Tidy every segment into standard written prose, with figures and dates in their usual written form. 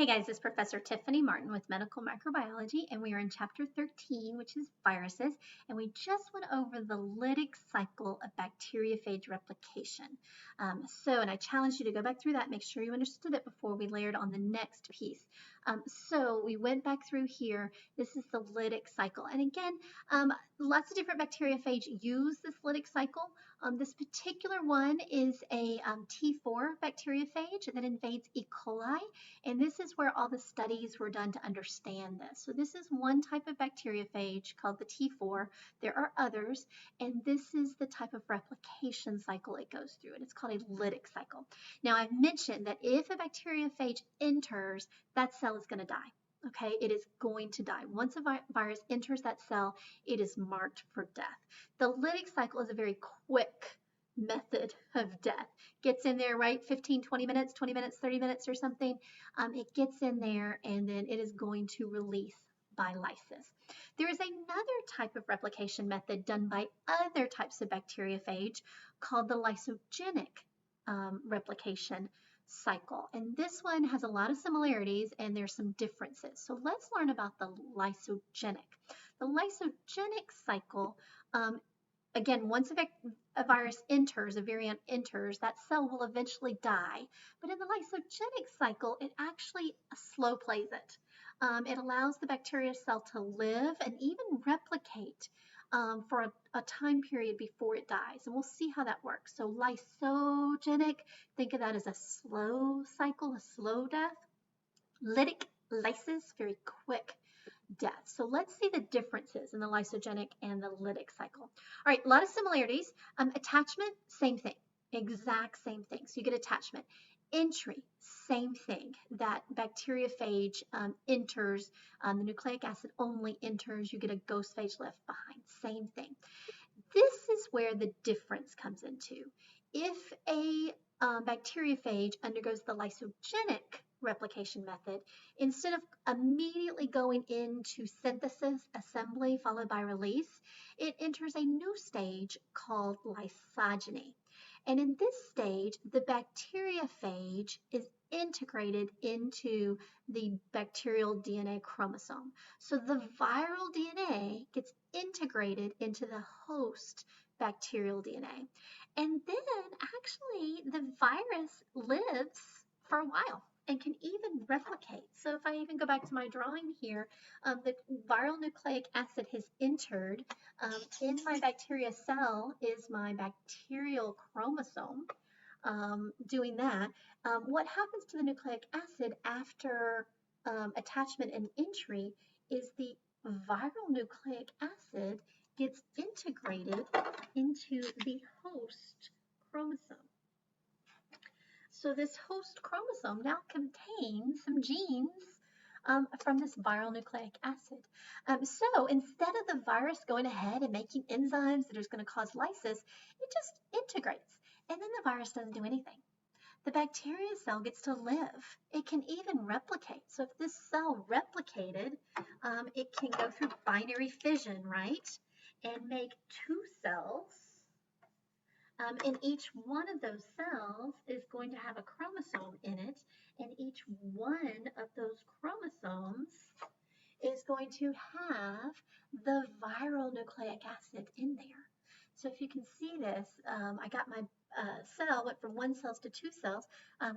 Hey guys, it's Professor Tiffany Martin with Medical Microbiology, and we are in Chapter 13, which is viruses, and we just went over the lytic cycle of bacteriophage replication. And I challenged you to go back through that, make sure you understood it before we layered on the next piece. So we went back through here. This is the lytic cycle, and again, lots of different bacteriophage use this lytic cycle. This particular one is a T4 bacteriophage that invades E. coli. And this is where all the studies were done to understand this. So this is one type of bacteriophage called the T4. There are others, and this is the type of replication cycle it goes through, and it's called a lytic cycle. Now, I've mentioned that if a bacteriophage enters, that cell is going to die. Okay, it is going to die. Once a virus enters that cell, it is marked for death. The lytic cycle is a very quick method of death. Gets in there, right? 15, 20 minutes, 30 minutes or something. It gets in there and then it is going to release by lysis. There is another type of replication method done by other types of bacteriophage called the lysogenic replication cycle. And this one has a lot of similarities and there's some differences. So let's learn about the lysogenic. The lysogenic cycle, again, once a virus enters, a virion enters, that cell will eventually die. But in the lysogenic cycle, it actually slow plays it. It allows the bacteria cell to live and even replicate for a time period before it dies. And we'll see how that works. So lysogenic, think of that as a slow cycle, a slow death. Lytic, lysis, very quick death. So let's see the differences in the lysogenic and the lytic cycle. All right, a lot of similarities. Attachment, same thing, exact same thing. So you get attachment. Entry, same thing. That bacteriophage enters, the nucleic acid only enters, you get a ghost phage left behind, same thing. This is where the difference comes into. If a bacteriophage undergoes the lysogenic replication method, instead of immediately going into synthesis, assembly, followed by release, it enters a new stage called lysogeny. And in this stage, the bacteriophage is integrated into the bacterial DNA chromosome. So the viral DNA gets integrated into the host bacterial DNA. And then actually the virus lives for a while and can even replicate. So if I even go back to my drawing here, the viral nucleic acid has entered. In my bacteria cell is my bacterial chromosome doing that. What happens to the nucleic acid after attachment and entry is the viral nucleic acid gets integrated into the host chromosome. So this host chromosome now contains some genes from this viral nucleic acid. So instead of the virus going ahead and making enzymes that are going to cause lysis, it just integrates, and then the virus doesn't do anything. The bacteria cell gets to live. It can even replicate. So if this cell replicated, it can go through binary fission, right, and make two cells. And each one of those cells is going to have a chromosome in it, and each one of those chromosomes is going to have the viral nucleic acid in there. So if you can see this, I got my cell, went from one cell to two cells,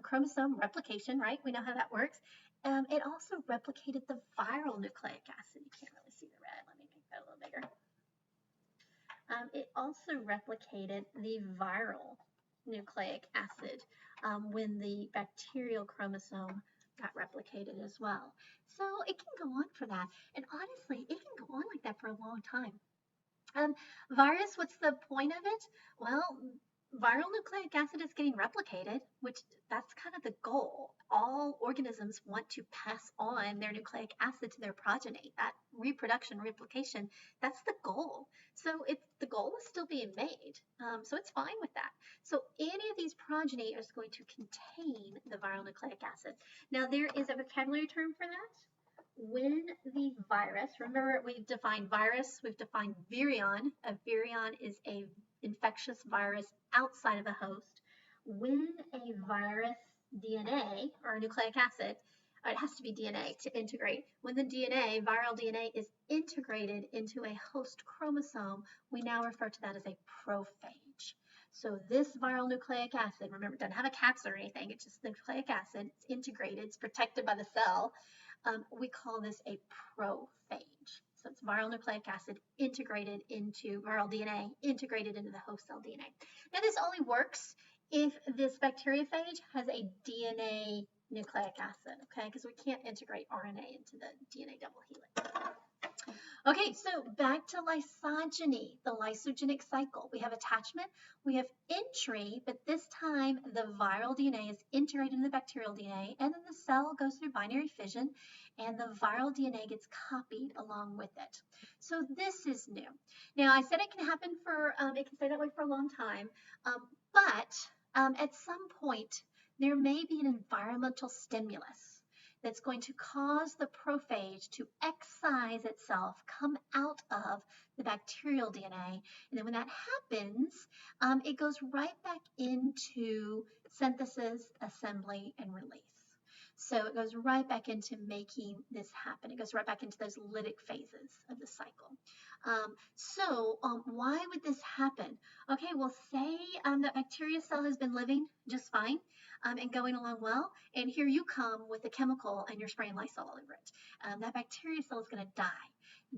chromosome replication, right? We know how that works. It also replicated the viral nucleic acid. You can't really see the red. Let me make that a little bigger. It also replicated the viral nucleic acid when the bacterial chromosome got replicated as well. So it can go on for that. And honestly, it can go on like that for a long time. Virus, what's the point of it? Well, viral nucleic acid is getting replicated, which that's kind of the goal. All organisms want to pass on their nucleic acid to their progeny. That reproduction, replication, that's the goal. So the goal is still being made. So it's fine with that. So any of these progeny is going to contain the viral nucleic acid. Now there is a vocabulary term for that. When the virus, remember we've defined virus, we've defined virion. A virion is a infectious virus outside of a host. When a virus DNA or nucleic acid or it has to be DNA to integrate. When the DNA, viral DNA, is integrated into a host chromosome, we now refer to that as a prophage. So this viral nucleic acid, remember, it doesn't have a capsid or anything, it's just nucleic acid, it's integrated, it's protected by the cell. We call this a prophage. So it's viral nucleic acid integrated into viral DNA, integrated into the host cell DNA. Now this only works if this bacteriophage has a DNA nucleic acid, okay? Because we can't integrate RNA into the DNA double helix. Okay, so back to lysogeny, the lysogenic cycle. We have attachment, we have entry, but this time the viral DNA is integrated in the bacterial DNA, and then the cell goes through binary fission, and the viral DNA gets copied along with it. So this is new. Now, I said it can happen for, it can stay that way for a long time, but at some point, there may be an environmental stimulus that's going to cause the prophage to excise itself, come out of the bacterial DNA. And then when that happens, it goes right back into synthesis, assembly, and release. So it goes right back into making this happen. It goes right back into those lytic phases of the cycle. Why would this happen? Okay, well, say that bacteria cell has been living just fine and going along well, and here you come with a chemical and you're spraying Lysol all over it. That bacteria cell is going to die.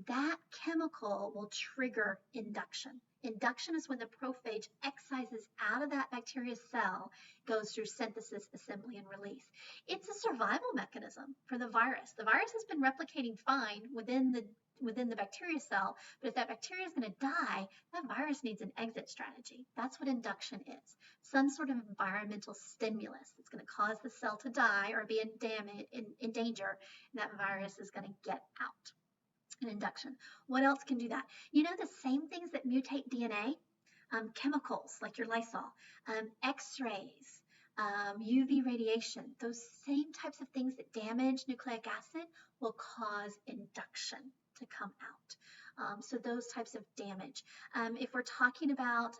That chemical will trigger induction. Induction is when the prophage excises out of that bacteria cell, goes through synthesis, assembly, and release. It's a survival mechanism for the virus. The virus has been replicating fine within the bacteria cell, but if that bacteria is going to die, that virus needs an exit strategy. That's what induction is. Some sort of environmental stimulus that's going to cause the cell to die or be in danger, and that virus is going to get out. An induction. What else can do that? You know, the same things that mutate DNA, chemicals like your Lysol, X-rays, UV radiation, those same types of things that damage nucleic acid will cause induction to come out. So those types of damage. If we're talking about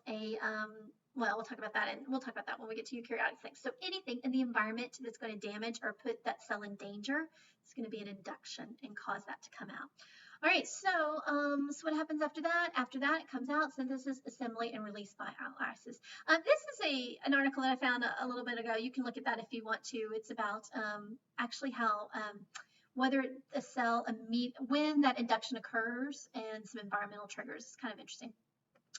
well, we'll talk about that, and we'll talk about that when we get to eukaryotic things. So anything in the environment that's going to damage or put that cell in danger is going to be an induction and cause that to come out. All right, so what happens after that? After that, it comes out, synthesis, assembly, and release by viruses. This is an article that I found a little bit ago. You can look at that if you want to. It's about actually how whether a cell, when that induction occurs, and some environmental triggers. It's kind of interesting.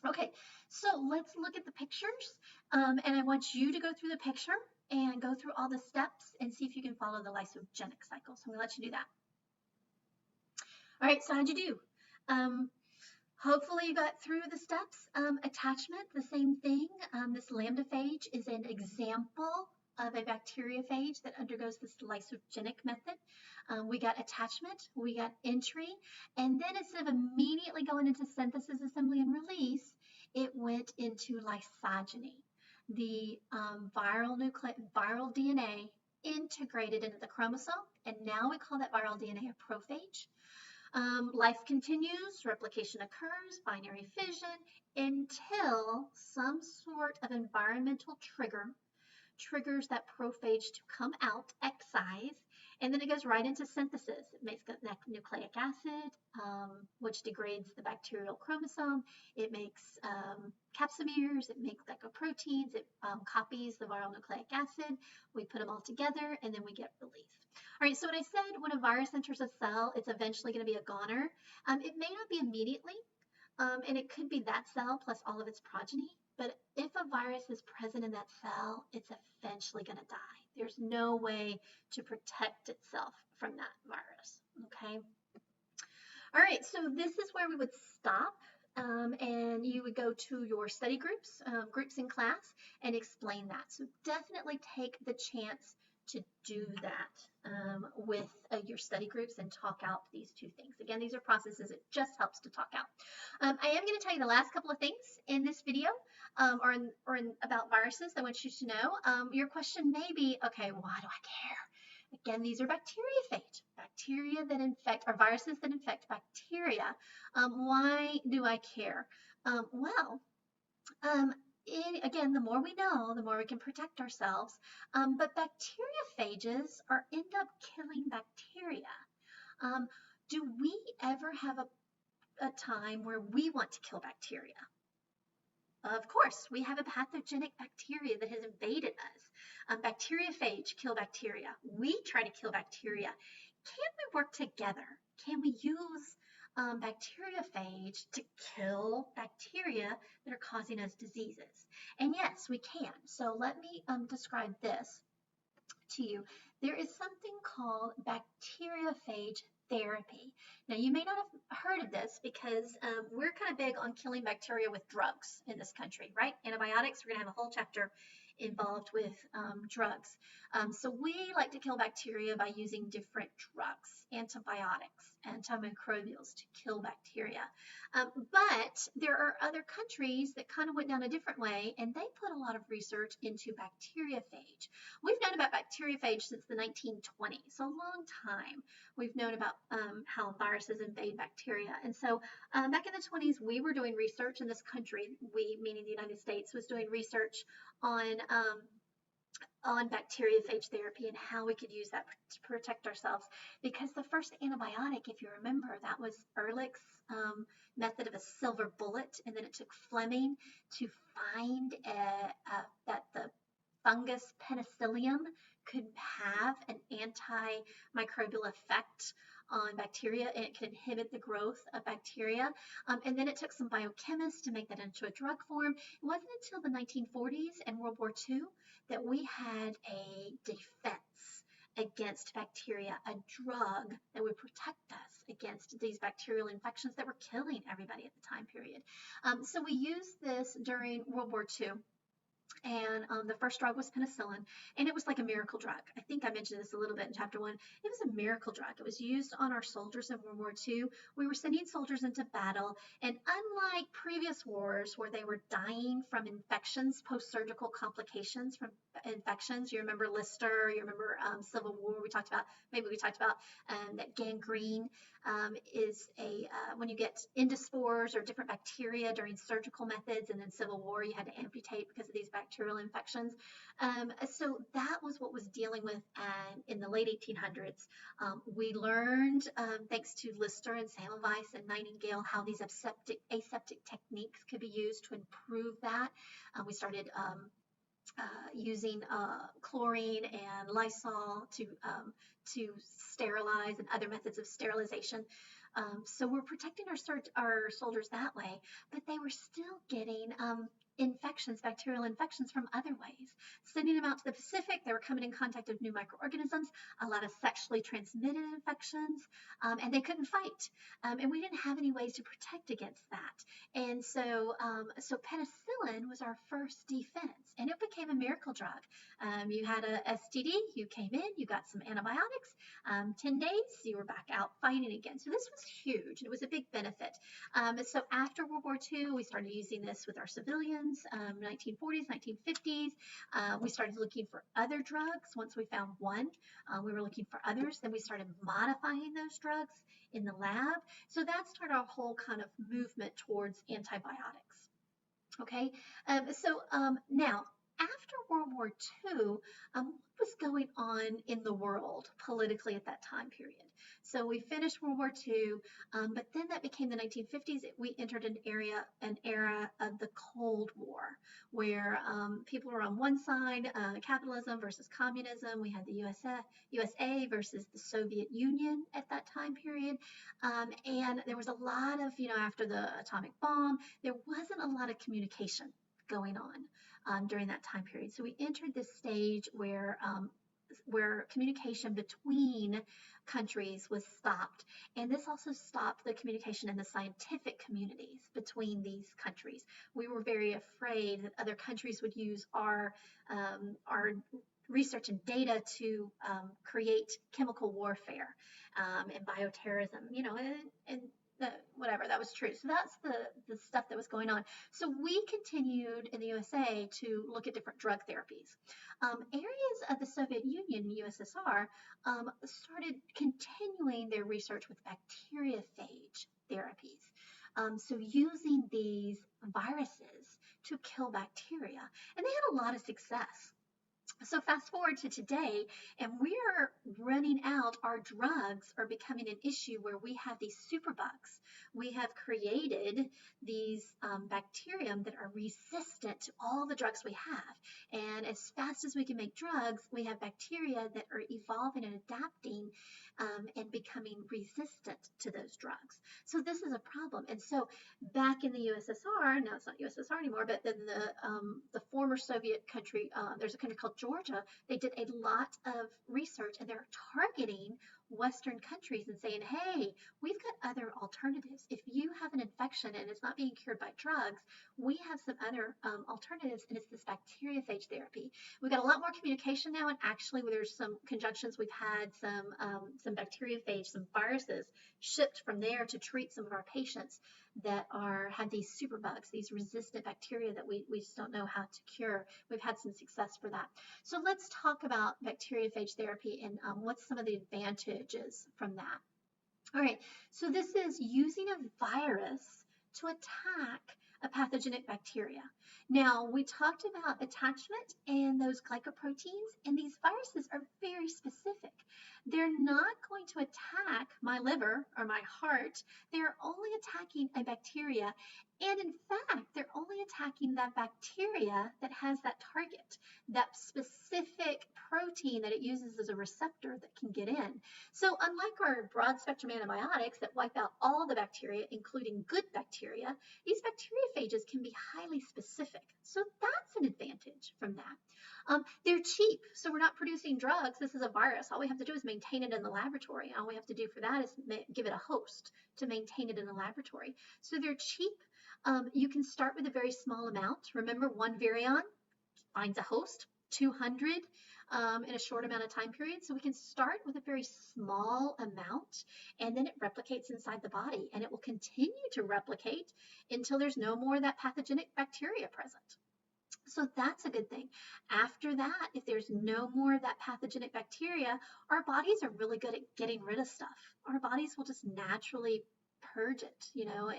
Okay, so let's look at the pictures, and I want you to go through the picture and go through all the steps and see if you can follow the lysogenic cycle. So I'm going to let you do that. All right, so how'd you do? Hopefully you got through the steps. Attachment, the same thing. This lambda phage is an example of a bacteriophage that undergoes this lysogenic method. We got attachment, we got entry, and then instead of immediately going into synthesis, assembly, and release, it went into lysogeny. The viral DNA integrated into the chromosome, and now we call that viral DNA a prophage. Life continues, replication occurs, binary fission, until some sort of environmental trigger triggers that prophage to come out, excise, and then it goes right into synthesis. It makes nucleic acid, which degrades the bacterial chromosome. It makes capsomeres, it makes glycoproteins, it copies the viral nucleic acid. We put them all together, and then we get release. All right, so when I said when a virus enters a cell, it's eventually going to be a goner. It may not be immediately, and it could be that cell plus all of its progeny. But if a virus is present in that cell, it's eventually going to die. There's no way to protect itself from that virus, okay? All right, so this is where we would stop, and you would go to your study groups, groups in class, and explain that. So definitely take the chance to do that with your study groups and talk out these two things. Again, these are processes. It just helps to talk out. I am going to tell you the last couple of things in this video or about viruses I want you to know. Your question may be, okay, why do I care? Again, these are bacteriophage, bacteria that infect, or viruses that infect bacteria. Why do I care? again, the more we know, the more we can protect ourselves. But bacteriophages end up killing bacteria. Um, do we ever have a time where we want to kill bacteria? Of course, we have a pathogenic bacteria that has invaded us. Bacteriophage kill bacteria. We try to kill bacteria. Can we work together? Can we use bacteriophage to kill bacteria that are causing us diseases? And yes, we can. So let me describe this to you. There is something called bacteriophage therapy. Now, you may not have heard of this because we're kind of big on killing bacteria with drugs in this country, right? Antibiotics, we're going to have a whole chapter involved with drugs. So we like to kill bacteria by using different drugs, antibiotics, antimicrobials to kill bacteria. But there are other countries that kind of went down a different way, and they put a lot of research into bacteriophage. We've known about bacteriophage since the 1920s, so a long time. We've known about how viruses invade bacteria. And so back in the 20s, we were doing research in this country, we, meaning the United States, was doing research on bacteriophage therapy and how we could use that to protect ourselves. Because the first antibiotic, if you remember, that was Ehrlich's method of a silver bullet, and then it took Fleming to find that the fungus Penicillin could have an antimicrobial effect on bacteria, and it could inhibit the growth of bacteria. And then it took some biochemists to make that into a drug form. It wasn't until the 1940s and World War II that we had a defense against bacteria, a drug that would protect us against these bacterial infections that were killing everybody at the time period. So we used this during World War II. And the first drug was penicillin, and it was like a miracle drug. I think I mentioned this a little bit in chapter 1. It was a miracle drug. It was used on our soldiers in World War II. We were sending soldiers into battle, and unlike previous wars where they were dying from infections, post-surgical complications from infections, you remember Lister, you remember Civil War, we talked about that gangrene is when you get endospores or different bacteria during surgical methods, and then Civil War, you had to amputate because of these bacterial infections. So that was what was dealing with in the late 1800s. We learned, thanks to Lister and Semmelweis and Nightingale, how these aseptic techniques could be used to improve that. We started using chlorine and Lysol to sterilize, and other methods of sterilization. So we're protecting our soldiers that way, but they were still getting infections, bacterial infections from other ways. Sending them out to the Pacific, they were coming in contact with new microorganisms, a lot of sexually transmitted infections, and they couldn't fight. And we didn't have any ways to protect against that. And so penicillin was our first defense, and it became a miracle drug. You had a STD, you came in, you got some antibiotics, 10 days, you were back out fighting again. So this was huge. It was a big benefit. So after World War II, we started using this with our civilians, 1940s, 1950s. We started looking for other drugs. Once we found one, we were looking for others. Then we started modifying those drugs in the lab. So that started our whole kind of movement towards antibiotics. Okay, now, after World War II, what was going on in the world politically at that time period? So we finished World War II, but then that became the 1950s. We entered an era of the Cold War, where people were on one side, capitalism versus communism. We had the USA versus the Soviet Union at that time period. And there was a lot of, after the atomic bomb, there wasn't a lot of communication going on during that time period. So we entered this stage where communication between countries was stopped. And this also stopped the communication in the scientific communities between these countries. We were very afraid that other countries would use our research and data to create chemical warfare and bioterrorism, and whatever, that was true. So that's the stuff that was going on. So we continued in the USA to look at different drug therapies. Areas of the Soviet Union and USSR started continuing their research with bacteriophage therapies. So using these viruses to kill bacteria, and they had a lot of success. So fast forward to today, and we're running out. Our drugs are becoming an issue where we have these superbugs. We have created these bacterium that are resistant to all the drugs we have. And as fast as we can make drugs, we have bacteria that are evolving and adapting and becoming resistant to those drugs. So this is a problem. And so back in the USSR, now it's not USSR anymore, but in the former Soviet country, there's a country called Georgia. They did a lot of research, and they're targeting Western countries and saying, hey, we've got other alternatives. If you have an infection and it's not being cured by drugs, we have some other alternatives, and it's this bacteriophage therapy. We've got a lot more communication now, and actually there's some conjunctions. We've had some bacteriophage, some viruses shipped from there to treat some of our patients that have these superbugs, these resistant bacteria that we just don't know how to cure. We've had some success for that. So let's talk about bacteriophage therapy and what's some of the advantages from that. All right, so this is using a virus to attack a pathogenic bacteria. Now, we talked about attachment and those glycoproteins, and these viruses are very specific. They're not going to attack my liver or my heart. They're only attacking a bacteria. And in fact, they're only attacking that bacteria that has that target, that specific protein that it uses as a receptor that can get in. So unlike our broad spectrum antibiotics that wipe out all the bacteria, including good bacteria, these bacteriophages can be highly specific. So that's an advantage from that. They're cheap, so we're not producing drugs. This is a virus. All we have to do is maintain it in the laboratory. All we have to do for that is give it a host to maintain it in the laboratory. So they're cheap. You can start with a very small amount. Remember, one virion finds a host, 200 in a short amount of time period. So we can start with a very small amount, and then it replicates inside the body, and it will continue to replicate until there's no more of that pathogenic bacteria present. So that's a good thing. After that, if there's no more of that pathogenic bacteria, our bodies are really good at getting rid of stuff. Our bodies will just naturally purge it,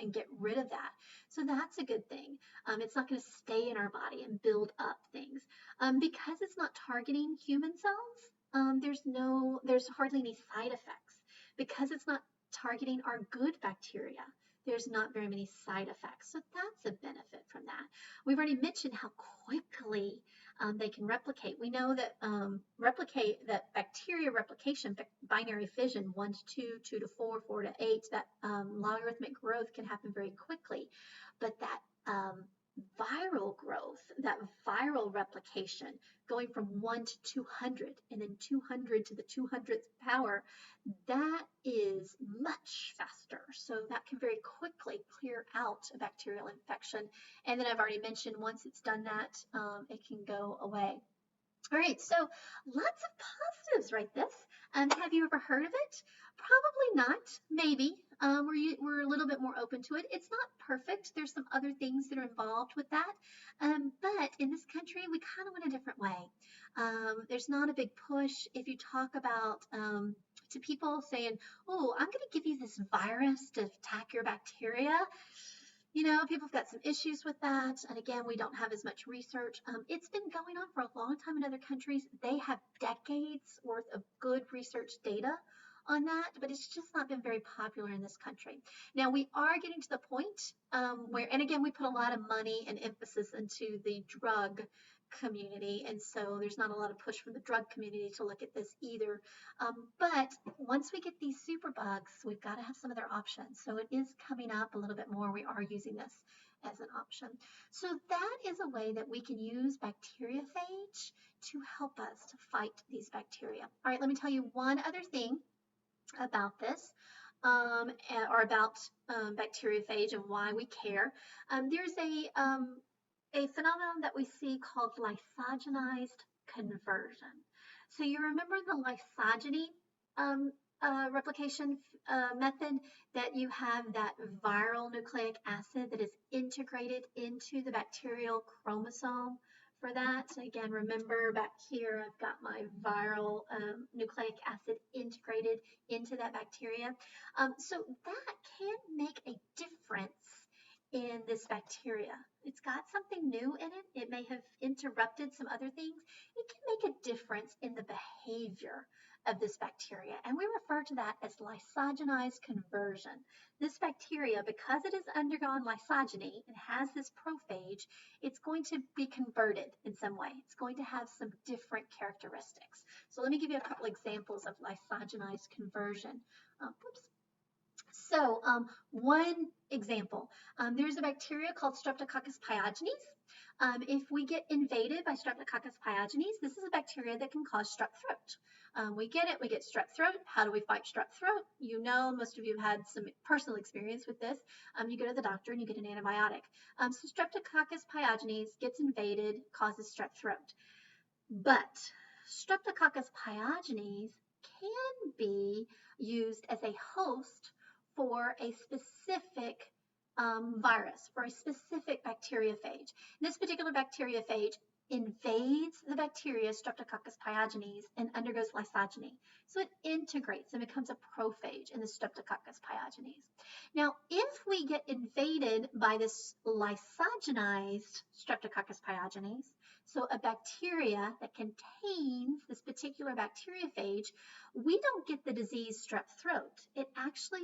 and get rid of that. So that's a good thing. It's not going to stay in our body and build up things. Because it's not targeting human cells, there's hardly any side effects. Because it's not targeting our good bacteria, there's not very many side effects. So that's a benefit from that. We've already mentioned how quickly they can replicate. We know that bacteria replication, binary fission, 1 to 2, 2 to 4, 4 to 8, that logarithmic growth can happen very quickly. But that viral growth, that viral replication, going from 1 to 200 and then 200 to the 200th power, that is much faster. So that can very quickly clear out a bacterial infection. And then I've already mentioned, once it's done that, it can go away. All right, so lots of positives right this. Have you ever heard of it? Probably not, maybe. We're a little bit more open to it. It's not perfect. There's some other things that are involved with that. But in this country, we kind of went a different way. There's not a big push. If you talk about to people saying, oh, I'm going to give you this virus to attack your bacteria, people have got some issues with that. And again, we don't have as much research. It's been going on for a long time in other countries. They have decades worth of good research data on that, but it's just not been very popular in this country. Now, we are getting to the point where, and again, we put a lot of money and emphasis into the drug community, and so there's not a lot of push from the drug community to look at this either. But once we get these superbugs, we've got to have some other options. So it is coming up a little bit more. We are using this as an option. So that is a way that we can use bacteriophage to help us to fight these bacteria. All right, let me tell you one other thing about this, or about bacteriophage and why we care. There's a phenomenon that we see called lysogenized conversion. So you remember the lysogeny replication method, that you have that viral nucleic acid that is integrated into the bacterial chromosome for that. Again, remember back here, I've got my viral nucleic acid integrated into that bacteria. So that can make a difference in this bacteria. It's got something new in it. It may have interrupted some other things. It can make a difference in the behavior of this bacteria, and we refer to that as lysogenized conversion. This bacteria, because it has undergone lysogeny and has this prophage, it's going to be converted in some way. It's going to have some different characteristics. So let me give you a couple examples of lysogenized conversion. So one example, there's a bacteria called Streptococcus Pyogenes. If we get invaded by Streptococcus Pyogenes, this is a bacteria that can cause strep throat. We get it, we get strep throat. How do we fight strep throat? You know, most of you have had some personal experience with this. You go to the doctor and you get an antibiotic. So Streptococcus Pyogenes gets invaded, causes strep throat. But Streptococcus Pyogenes can be used as a host for a specific virus, for a specific bacteriophage. This particular bacteriophage invades the bacteria Streptococcus pyogenes and undergoes lysogeny. So it integrates and becomes a prophage in the Streptococcus pyogenes. Now, if we get invaded by this lysogenized Streptococcus pyogenes, so a bacteria that contains this particular bacteriophage, we don't get the disease strep throat. It actually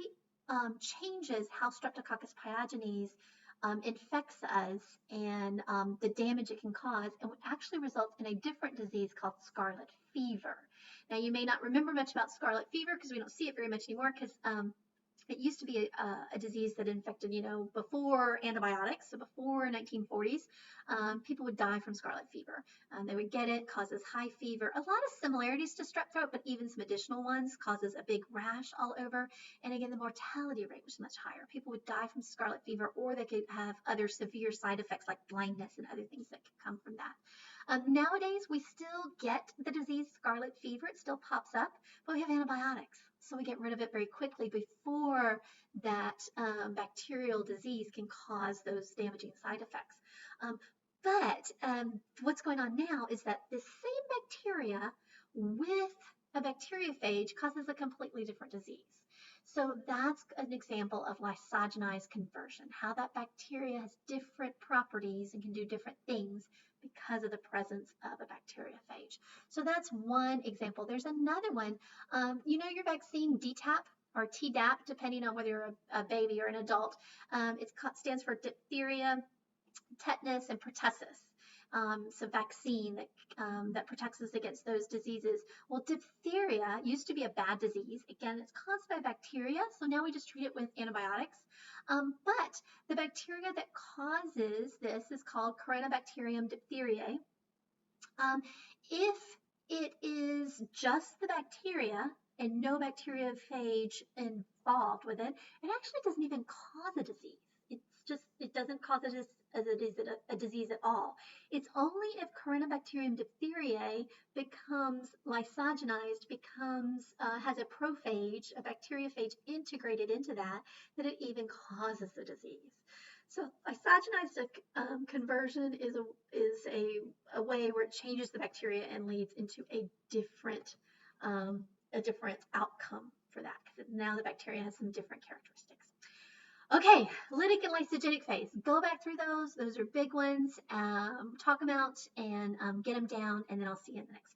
changes how Streptococcus pyogenes infects us and the damage it can cause, and would actually result in a different disease called scarlet fever. Now, you may not remember much about scarlet fever because we don't see it very much anymore, because it used to be a disease that infected, you know, before antibiotics, so before 1940s, people would die from scarlet fever. They would get it, causes high fever, a lot of similarities to strep throat, but even some additional ones, causes a big rash all over. And again, the mortality rate was much higher. People would die from scarlet fever, or they could have other severe side effects like blindness and other things that could come from that. Nowadays, we still get the disease scarlet fever. It still pops up, but we have antibiotics. So we get rid of it very quickly before that bacterial disease can cause those damaging side effects. But what's going on now is that the same bacteria with a bacteriophage causes a completely different disease. So that's an example of lysogenized conversion, how that bacteria has different properties and can do different things because of the presence of a bacteriophage. So that's one example. There's another one. You know your vaccine DTaP or Tdap, depending on whether you're a baby or an adult. It stands for Diphtheria, Tetanus, and Pertussis. So vaccine that protects us against those diseases. Well, diphtheria used to be a bad disease. Again, it's caused by bacteria, so now we just treat it with antibiotics. But the bacteria that causes this is called Corynebacterium diphtheriae. If it is just the bacteria and no bacteriophage involved with it, it actually doesn't even cause a disease. It doesn't cause a disease at all. It's only if Corynebacterium diphtheriae becomes lysogenized, has a prophage, a bacteriophage integrated into that it even causes the disease. So lysogenized conversion is a way where it changes the bacteria and leads into a different outcome for that, because now the bacteria has some different characteristics. Okay, lytic and lysogenic phase. Go back through those. Those are big ones. Talk them out and get them down, and then I'll see you in the next one.